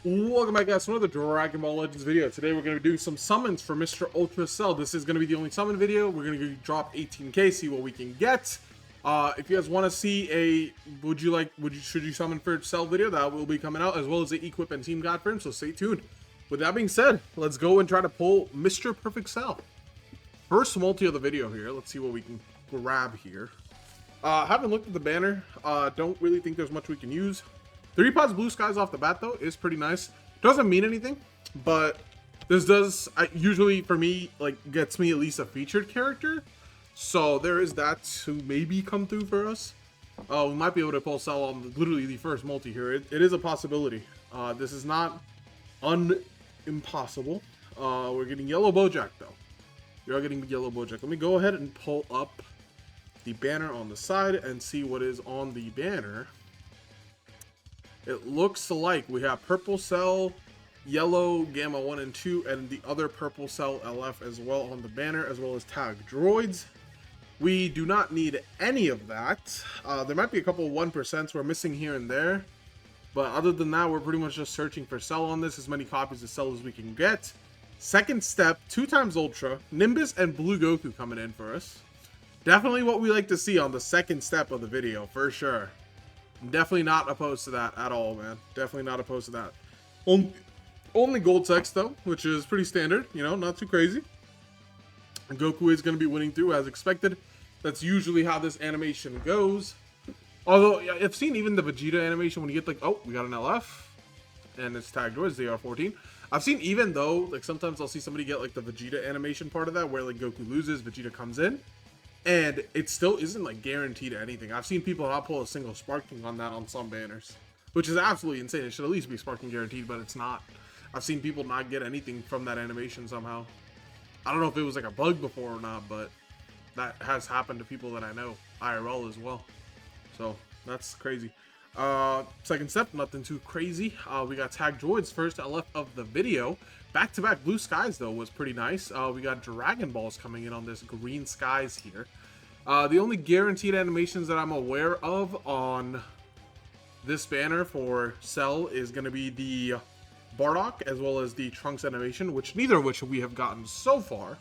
Welcome back, guys, to another Dragon Ball Legends video. Today we're going to do some summons for Mr. Ultra Cell. This is going to be the only summon video. We're going to drop 18k, see what we can get. If you guys want to see a should you summon for Cell video, that will be coming out, as well as the equip and team guide for him, so stay tuned. With that being said, let's go and try to pull Mr. Perfect Cell. First multi of the video here. Let's see what we can grab here. Haven't looked at the banner. Don't really think there's much we can use. 3 pods blue skies off the bat though is pretty nice. Doesn't mean anything, but this does usually for me like gets me at least a featured character. So there is that to maybe come through for us. We might be able to pull Cell on literally the first multi here. It is a possibility. This is not impossible. We're getting yellow Bojack though. We are getting yellow Bojack. Let me go ahead and pull up the banner on the side and see what is on the banner. It looks like we have purple Cell, yellow Gamma 1 and 2, and the other purple Cell LF as well on the banner, as well as tag droids. We do not need any of that. There might be a couple 1% we're missing here and there, but other than that, we're pretty much just searching for Cell on this, as many copies of Cell as we can get. Second step, 2x Ultra, Nimbus and Blue Goku coming in for us. Definitely what we like to see on the second step of the video, for sure. I'm definitely not opposed to that at all, man. Definitely not opposed to that. Only gold text, though, which is pretty standard. You know, not too crazy. And Goku is going to be winning through as expected. That's usually how this animation goes. Although, I've seen even the Vegeta animation when you get like, oh, we got an LF. And it's tagged towards the R14. I've seen even though, like sometimes I'll see somebody get like the Vegeta animation part of that, where like Goku loses, Vegeta comes in. And it still isn't like guaranteed anything. I've seen people not pull a single Sparking on that on some banners, which is absolutely insane. It should at least be Sparking guaranteed, but it's not. I've seen people not get anything from that animation somehow. I don't know if it was like a bug before or not, but that has happened to people that I know IRL as well. So that's crazy. Second step, nothing too crazy. We got tag droids first LF of the video. Back-to-back blue skies though was pretty nice. We got Dragon Balls coming in on this green skies here. The only guaranteed animations that I'm aware of on this banner for Cell is going to be the Bardock as well as the Trunks animation, which neither of which we have gotten so far.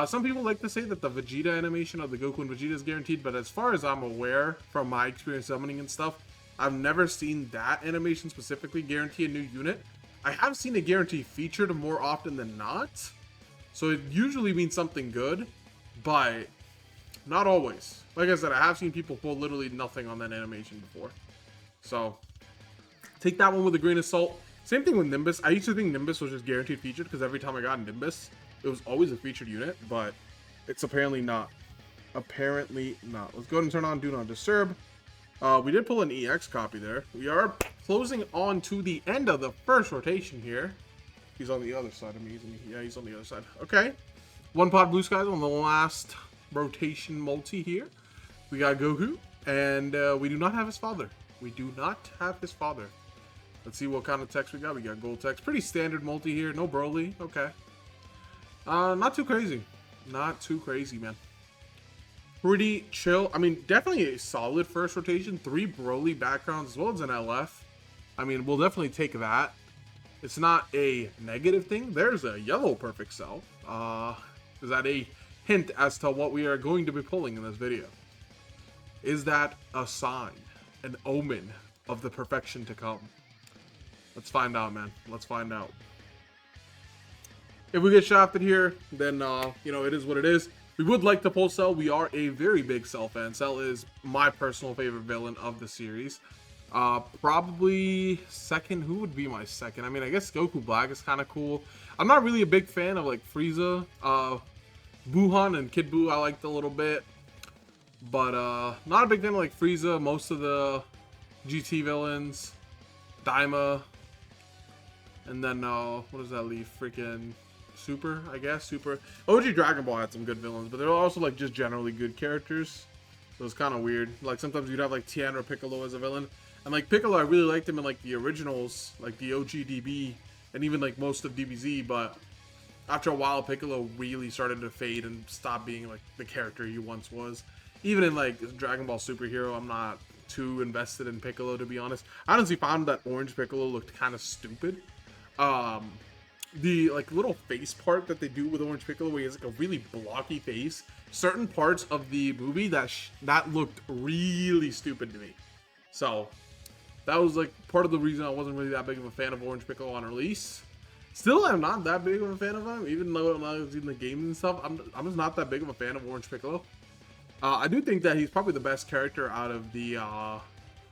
Some people like to say that the Vegeta animation of the Goku and Vegeta is guaranteed, but as far as I'm aware from my experience summoning and stuff, I've never seen that animation specifically guarantee a new unit. I have seen a guarantee featured more often than not, so it usually means something good, but not always. Like I said, I have seen people pull literally nothing on that animation before, so take that one with a grain of salt. Same thing with Nimbus. I used to think Nimbus was just guaranteed featured because every time I got Nimbus, it was always a featured unit, but it's apparently not. Apparently not. Let's go ahead and turn on Do Not Disturb. We did pull an EX copy there. We are closing on to the end of the first rotation here. He's on the other side of me, isn't he? Yeah, he's on the other side. Okay. 1 pod blue skies on the last rotation multi here. We got Goku, and we do not have his father. We do not have his father. Let's see what kind of text we got. We got gold text. Pretty standard multi here. No Broly. Okay. Not too crazy. Not too crazy, man. Pretty chill. I mean, definitely a solid first rotation. 3 Broly backgrounds as well as an LF. I mean, we'll definitely take that. It's not a negative thing. There's a yellow perfect cell. Is that a hint as to what we are going to be pulling in this video? Is that a sign, an omen of the perfection to come? Let's find out, man. Let's find out. If we get shafted here, then, you know, it is what it is. We would like to pull Cell. We are a very big Cell fan. Cell is my personal favorite villain of the series. Probably second. Who would be my second? I mean, I guess Goku Black is kind of cool. I'm not really a big fan of, like, Frieza. Buhan and Kid Buu I liked a little bit. But, not a big fan of, like, Frieza. Most of the GT villains. Daima. And then, what does that leave? Freaking Super, I guess. Super. OG Dragon Ball had some good villains, but they're also like just generally good characters. So it's kind of weird. Like sometimes you'd have like Tien or Piccolo as a villain. And like Piccolo, I really liked him in like the originals, like the OG DB, and even like most of DBZ. But after a while, Piccolo really started to fade and stop being like the character he once was. Even in like Dragon Ball Superhero, I'm not too invested in Piccolo, to be honest. I honestly found that orange Piccolo looked kind of stupid. The like little face part that they do with orange Piccolo, where he has like a really blocky face. Certain parts of the movie that looked really stupid to me. So that was like part of the reason I wasn't really that big of a fan of orange Piccolo on release. Still, I'm not that big of a fan of him, even though I was in the games and stuff. I'm just not that big of a fan of orange Piccolo. I do think that he's probably the best character out of the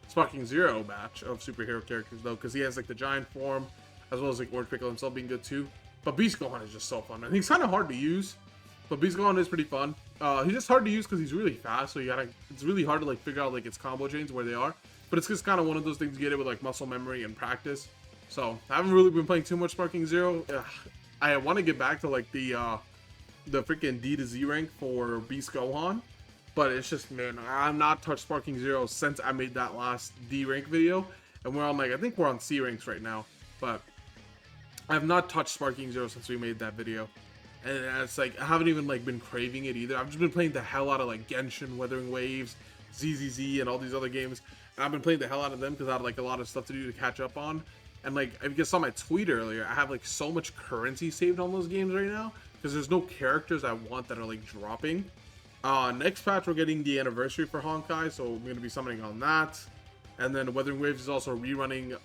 Sparking Zero batch of superhero characters, though, because he has like the giant form, as well as like orange Piccolo himself being good too. But Beast Gohan is just so fun, man. He's kind of hard to use, but Beast Gohan is pretty fun. He's just hard to use because he's really fast, so it's really hard to like figure out like its combo chains where they are. But it's just kind of one of those things you get it with like muscle memory and practice. So I haven't really been playing too much Sparking Zero. I want to get back to like the freaking D to Z rank for Beast Gohan, but it's just, man, I've not touched Sparking Zero since I made that last D rank video, and we're on like, I think we're on C ranks right now, but I have not touched Sparking Zero since we made that video. And it's like, I haven't even like been craving it either. I've just been playing the hell out of like Genshin, Wuthering Waves, ZZZ, and all these other games. And I've been playing the hell out of them because I had like a lot of stuff to do to catch up on. And like, I just saw my tweet earlier, I have like so much currency saved on those games right now because there's no characters I want that are like dropping. Next patch, we're getting the anniversary for Honkai, so we're going to be summoning on that. And then Wuthering Waves is also rerunning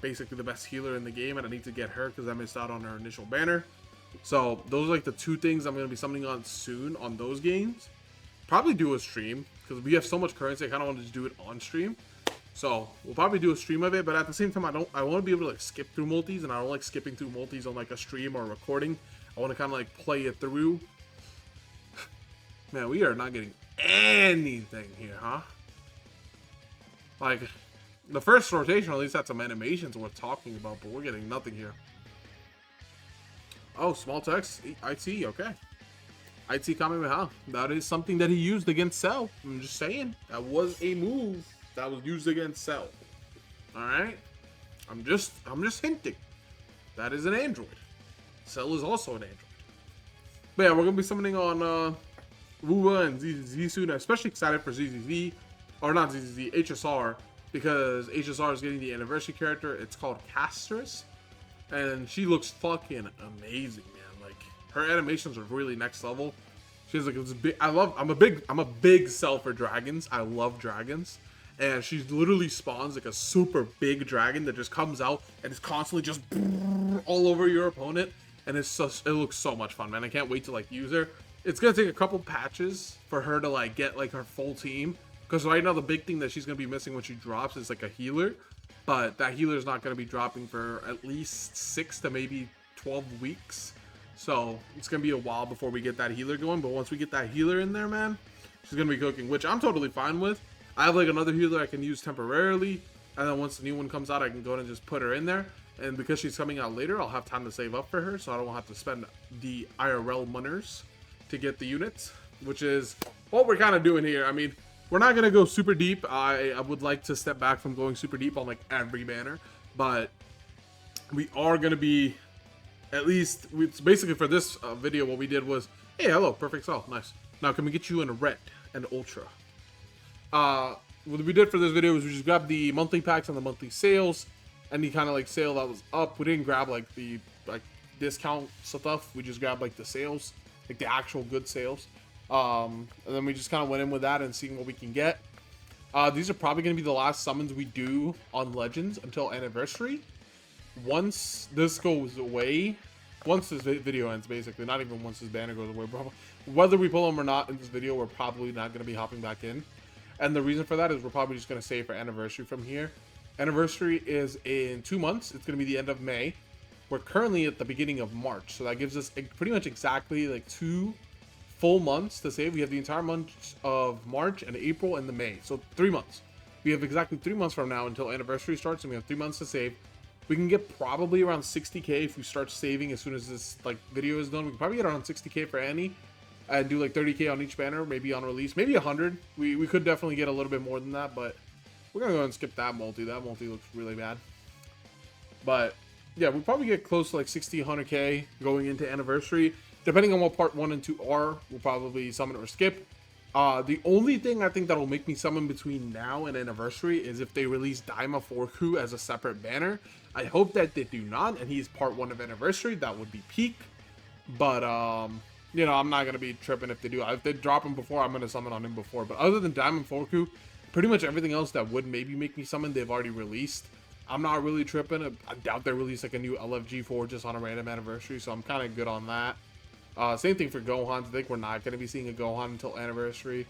basically the best healer in the game, and I need to get her because I missed out on her initial banner. So those are like the two things I'm going to be summoning on soon on those games. Probably do a stream because we have so much currency. I kind of want to just do it on stream. So we'll probably do a stream of it, but at the same time, I want to be able to like skip through multis, and I don't like skipping through multis on like a stream or a recording. I want to kind of like play it through. Man, we are not getting anything here, huh? Like, the first rotation at least had some animations worth talking about, but we're getting nothing here. Oh, small text, IT, okay. IT Kamehameha. That is something that he used against Cell. I'm just saying, that was a move that was used against Cell. Alright? I'm just hinting. That is an Android. Cell is also an Android. But yeah, we're gonna be summoning on Wuwa and ZZZ soon. I'm especially excited for ZZZ, or not ZZZ, HSR, because HSR is getting the anniversary character. It's called Castress, and she looks fucking amazing, man. Like, her animations are really next level. She's like this big. I'm a big Cell for dragons. I love dragons, and she literally spawns like a super big dragon that just comes out and is constantly just all over your opponent, and it looks so much fun, man. I can't wait to like use her. It's gonna take a couple patches for her to like get like her full team, because right now the big thing that she's gonna be missing when she drops is like a healer, but that healer is not gonna be dropping for at least 6 to maybe 12 weeks. So it's gonna be a while before we get that healer going. But once we get that healer in there, man, she's gonna be cooking, which I'm totally fine with. I have like another healer I can use temporarily, and then once the new one comes out, I can go ahead and just put her in there. And because she's coming out later, I'll have time to save up for her, so I don't have to spend the IRL monies to get the units, which is what we're kind of doing here. I mean, we're not gonna go super deep. I would like to step back from going super deep on like every banner, but we are gonna be, at least basically for this video, what we did was, hey, hello, perfect Cell, nice. Now can we get you in a red and ultra? What we did for this video was we just grabbed the monthly packs and the monthly sales. Any kind of like sale that was up, we didn't grab like the discount stuff. We just grabbed like the sales, like the actual good sales, and then we just kind of went in with that and seeing what we can get. These are probably going to be the last summons we do on Legends until Anniversary. Once this goes away, once this video ends, basically, not even once this banner goes away, probably, whether we pull them or not in this video, we're probably not going to be hopping back in. And the reason for that is we're probably just going to save for Anniversary from here. Anniversary is in 2 months. It's going to be the end of May. We're currently at the beginning of March, so that gives us pretty much exactly like 2 full months to save. We have the entire month of March and April and the May, so 3 months. We have exactly 3 months from now until Anniversary starts, and we have 3 months to save. We can get probably around 60k if we start saving as soon as this like video is done. We can probably get around 60k for Annie and do like 30k on each banner, maybe on release, maybe 100. We could definitely get a little bit more than that, but we're gonna go ahead and skip that multi. That multi looks really bad. But yeah, we'll probably get close to like 60, 100k going into Anniversary. Depending on what part 1 and 2 are, we'll probably summon or skip. The only thing I think that'll make me summon between now and anniversary is if they release Daima Forku as a separate banner. I hope that they do not, and he's part 1 of anniversary. That would be peak. But you know, I'm not gonna be tripping if they do. If they drop him before, I'm gonna summon on him before. But other than Diamond Forku, pretty much everything else that would maybe make me summon, they've already released. I'm not really tripping. I doubt they release like a new LFG4 just on a random anniversary, so I'm kind of good on that. Same thing for Gohan. I think we're not going to be seeing a Gohan until anniversary.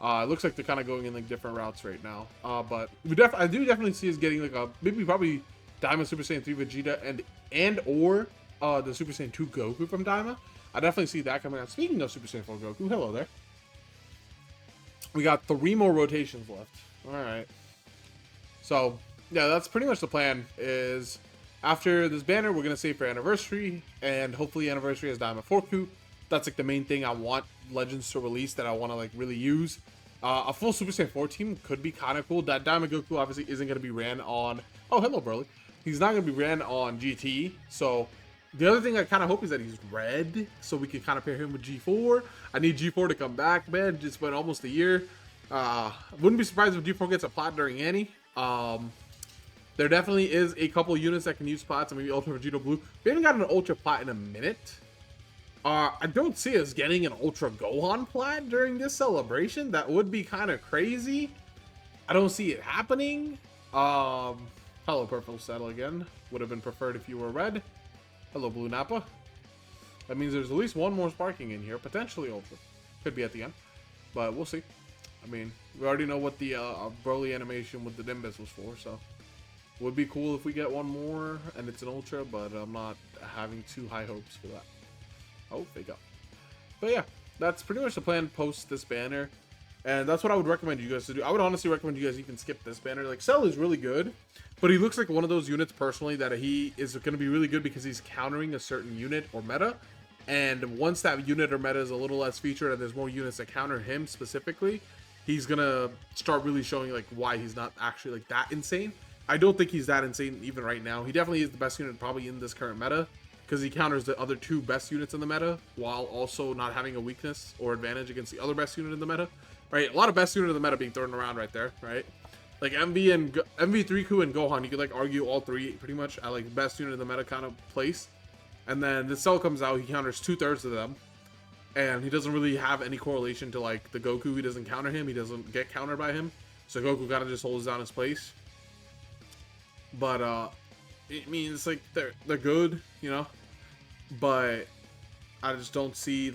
It looks like they're kind of going in like different routes right now. But I do definitely see us getting like a probably Daima Super Saiyan 3 Vegeta and or the Super Saiyan 2 Goku from Daima. I definitely see that coming out. Speaking of Super Saiyan 4 Goku, hello there. We got 3 more rotations left. All right. So yeah, that's pretty much the plan. Is after this banner, we're gonna save for anniversary, and hopefully anniversary has Diamond Forku. That's like the main thing I want Legends to release that I want to like really use. A full Super Saiyan 4 team could be kind of cool. That Diamond Goku obviously isn't gonna be ran on. Oh, hello, Burley. He's not gonna be ran on GT. So the other thing I kind of hope is that he's red, so we can kind of pair him with G4. I need G4 to come back, man. Just been almost a year. Wouldn't be surprised if G4 gets a plat during Annie. There definitely is a couple units that can use plats, and maybe Ultra Vegeta Blue. We haven't gotten an Ultra Plat in a minute. I don't see us getting an Ultra Gohan Plat during this celebration. That would be kind of crazy. I don't see it happening. Hello, Purple Saddle again. Would have been preferred if you were red. Hello, Blue Nappa. That means there's at least one more sparking in here. Potentially Ultra. Could be at the end. But we'll see. I mean, we already know what the Broly animation with the Nimbus was for, so... Would be cool if we get one more and it's an Ultra, but I'm not having too high hopes for that. Oh, fake up. But yeah, that's pretty much the plan post this banner. And that's what I would recommend you guys to do. I would honestly recommend you guys even skip this banner. Like, Cell is really good, but he looks like one of those units personally that he is going to be really good because he's countering a certain unit or meta. And once that unit or meta is a little less featured and there's more units that counter him specifically, he's going to start really showing like why he's not actually like that insane. I don't think he's that insane even right now. He definitely is the best unit probably in this current meta because he counters the other 2 best units in the meta while also not having a weakness or advantage against the other best unit in the meta. Right? A lot of best unit in the meta being thrown around right there, right? Like MV3Ku and Gohan, you could like argue all 3 pretty much at like best unit in the meta kind of place. And then the Cell comes out, he counters 2/3 of them. And he doesn't really have any correlation to like the Goku. He doesn't counter him, he doesn't get countered by him. So Goku kind of just holds down his place. But it means like they're good, you know. But I just don't see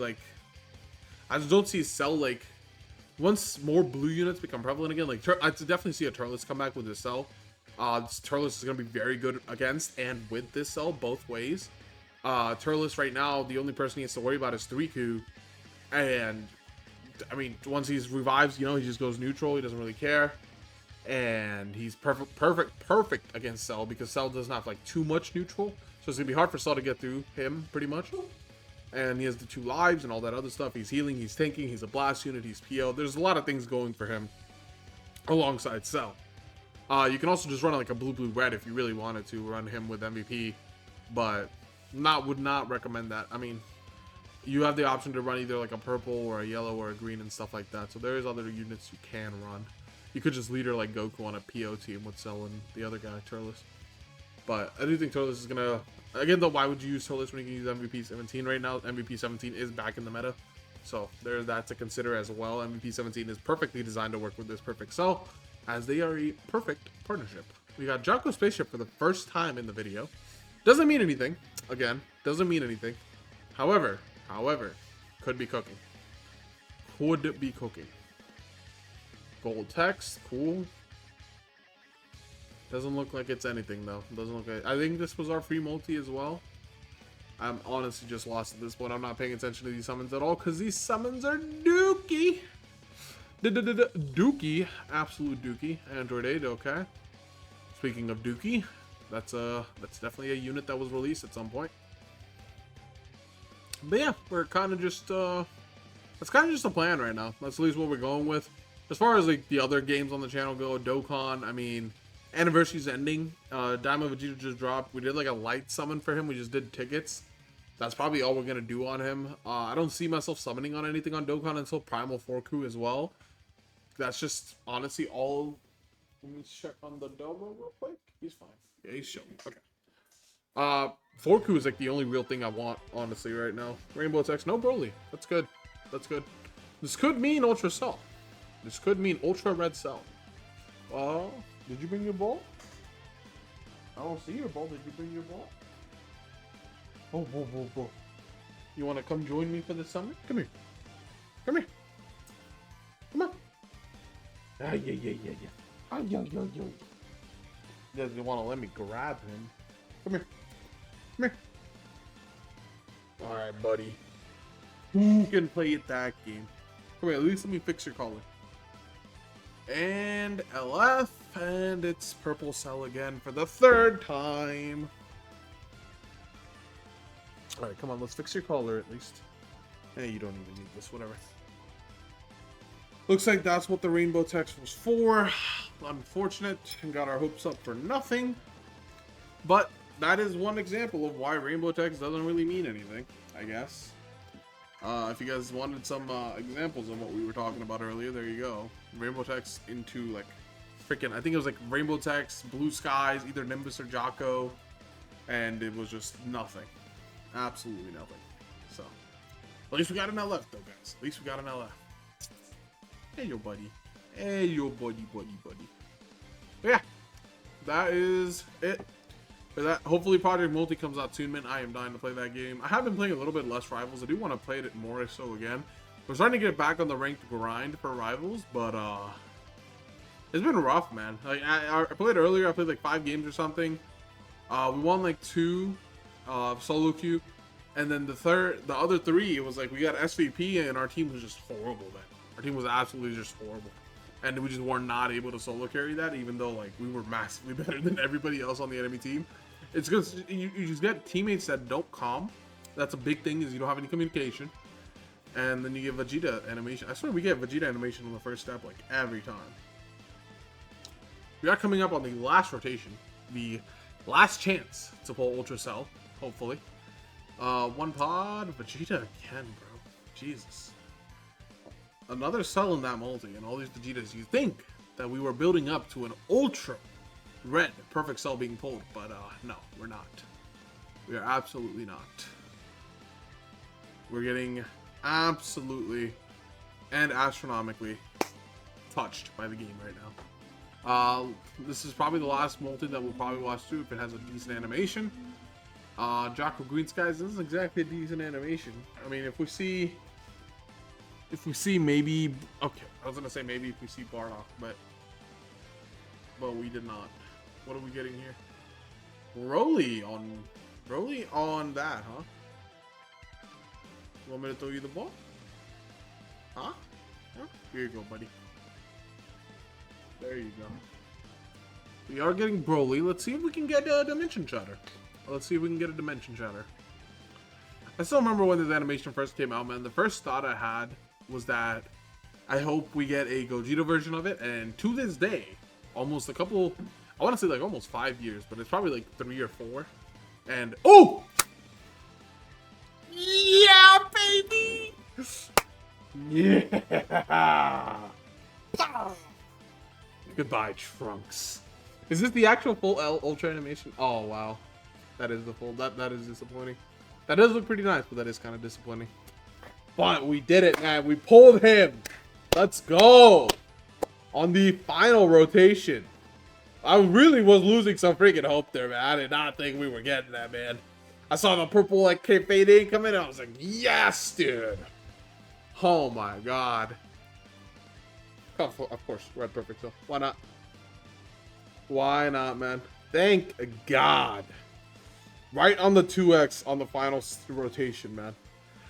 Cell like once more blue units become prevalent again. Like I definitely see a Turles come back with this Cell. Turles is gonna be very good against and with this Cell both ways. Turles right now, the only person he has to worry about is 3Ku, and I mean once he's revives, you know, he just goes neutral. He doesn't really care. And he's perfect against Cell because Cell doesn't have like too much neutral, so it's gonna be hard for Cell to get through him pretty much. And he has the 2 lives and all that other stuff. He's healing, he's tanking, he's a blast unit, he's PO. There's a lot of things going for him alongside Cell. You can also just run like a blue red if you really wanted to run him with MVP, but would not recommend that. I mean, you have the option to run either like a purple or a yellow or a green and stuff like that. So there is other units you can run. You could just leader like Goku on a PO team with Cell and the other guy, Turles. But I do think Turles is gonna... Again though, why would you use Turles when you can use MVP 17 right now? MVP 17 is back in the meta. So there's that to consider as well. MVP 17 is perfectly designed to work with this perfect Cell, as they are a perfect partnership. We got Jocko Spaceship for the first time in the video. Doesn't mean anything. Again, doesn't mean anything. However, could be cooking. Could be cooking. Gold text, cool. Doesn't look like it's anything though. Doesn't look like... I think this was our free multi as well. I'm honestly just lost at this point. I'm not paying attention to these summons at all because these summons are dookie. Dookie, absolute dookie. Android 8, okay. Speaking of dookie, that's definitely a unit that was released at some point. But yeah, we're kind of just that's kind of just a plan right now. That's at least what we're going with. As far as like the other games on the channel go, Dokkan, I mean, Anniversary's ending. Daima Vegeta just dropped. We did like a light summon for him. We just did tickets. That's probably all we're going to do on him. I don't see myself summoning on anything on Dokkan until Primal Forku as well. That's just honestly all. Let me check on the Domo real quick. He's fine. Yeah, he's chilling. Okay. Forku is like the only real thing I want, honestly, right now. Rainbow Text, no Broly. That's good. That's good. This could mean Ultra Cell. This could mean Ultra Red Cell. Did you bring your ball? I don't see your ball. Did you bring your ball? Oh, whoa, whoa, whoa. You want to come join me for the summer? Come here. Come here. Come on. Ah, yeah. Ah, yo. Doesn't want to let me grab him. Come here. Come here. Alright, buddy. Who can play at that game? Come here, at least let me fix your collar. And LF, and it's Purple Cell again for the 3rd time. Alright, come on, let's fix your collar at least. Hey, you don't even need this, whatever. Looks like that's what the rainbow text was for. Unfortunate, and got our hopes up for nothing. But that is one example of why rainbow text doesn't really mean anything, I guess. If you guys wanted some examples of what we were talking about earlier, there you go. Rainbow text into like freaking, I think it was like rainbow text, blue skies, either Nimbus or Jocko, and it was just nothing. Absolutely nothing. So, at least we got an LF though, guys. At least we got an LF. Hey, yo, buddy. Hey, yo, buddy. But yeah, that is it for that. Hopefully, Project Multi comes out soon, man. I am dying to play that game. I have been playing a little bit less Rivals. I do want to play it more so again. I'm starting to get back on the ranked grind for Rivals, but it's been rough, man. Like I played earlier. I played like 5 games or something. We won like 2 solo queue, and then the other 3, it was like we got SVP, and our team was just horrible, man. Our team was absolutely just horrible, and we just were not able to solo carry that, even though like we were massively better than everybody else on the enemy team. It's because you just get teammates that don't calm. That's a big thing, is you don't have any communication, and then you get Vegeta animation. I swear we get Vegeta animation on the first step like every time. We are coming up on the last rotation, the last chance to pull Ultra Cell, hopefully. 1 pod, Vegeta again, bro. Jesus. Another Cell in that multi, and all these Vegetas. You think that we were building up to an Ultra Red Perfect Cell being pulled, but no, we're not. We are absolutely not. We're getting absolutely and astronomically touched by the game right now. This is probably the last multi that we'll probably watch too, if it has a decent animation. Jocko Green Skies, this isn't exactly a decent animation. I mean, if we see maybe, okay, I was gonna say maybe if we see Bardock, but we did not. What are we getting here? Broly on that, huh? You want me to throw you the ball? Huh? Yeah. Here you go, buddy. There you go. We are getting Broly. Let's see if we can get a Dimension Shatter. Let's see if we can get a Dimension Shatter. I still remember when this animation first came out, man. The first thought I had was that I hope we get a Gogeta version of it. And to this day, almost a couple, I want to say like almost 5 years, but it's probably like 3 or 4. And, oh! Yeah, baby! Yeah! Goodbye, Trunks. Is this the actual full Ultra animation? Oh, wow. That is the full. That is disappointing. That does look pretty nice, but that is kind of disappointing. But we did it, man. We pulled him. Let's go. On the final rotation. I really was losing some freaking hope there, man. I did not think we were getting that, man. I saw the purple like fade in come in, and I was like, yes, dude. Oh my god. Of course, Red Perfect Cell. Why not? Why not, man? Thank God. Right on the 2x on the final rotation, man.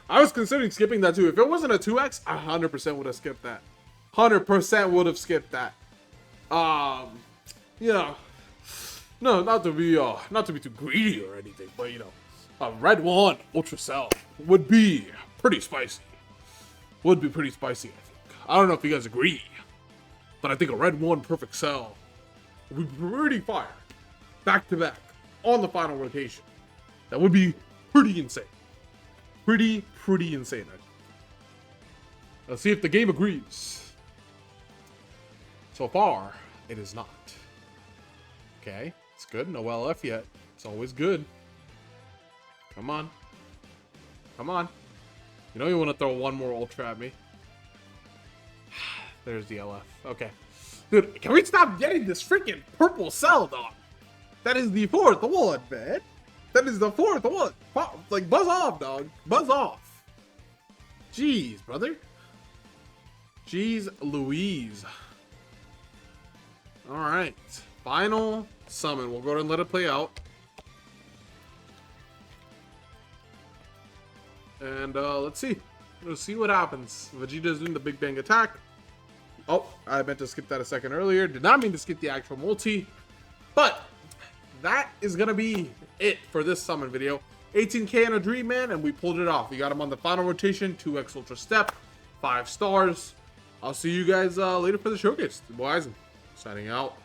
I was considering skipping that too. If it wasn't a 2x, I 100% would have skipped that. 100% would have skipped that. You know, no, not to be too greedy or anything, but you know, a Red 1 Ultra Cell would be pretty spicy. Would be pretty spicy, I think. I don't know if you guys agree, but I think a Red 1 Perfect Cell would be pretty fire. Back to back on the final rotation. That would be pretty insane. Pretty insane. Let's see if the game agrees. So far, it is not. Okay, it's good. No LF yet. It's always good. Come on. Come on. You know you want to throw one more ultra at me. There's the LF. Okay. Dude, can we stop getting this freaking purple cell, dog? That is the fourth one, man. That is the fourth one. Like, buzz off, dog. Buzz off. Jeez, brother. Jeez Louise. Alright. Final summon. We'll go ahead and let it play out. And let's see. Let's see what happens. Vegeta's doing the Big Bang attack. Oh, I meant to skip that a second earlier. Did not mean to skip the actual multi. But that is going to be it for this summon video. 18k and a Dream Man, and we pulled it off. We got him on the final rotation. 2x Ultra Step. 5 stars. I'll see you guys later for the showcase. The boys, signing out.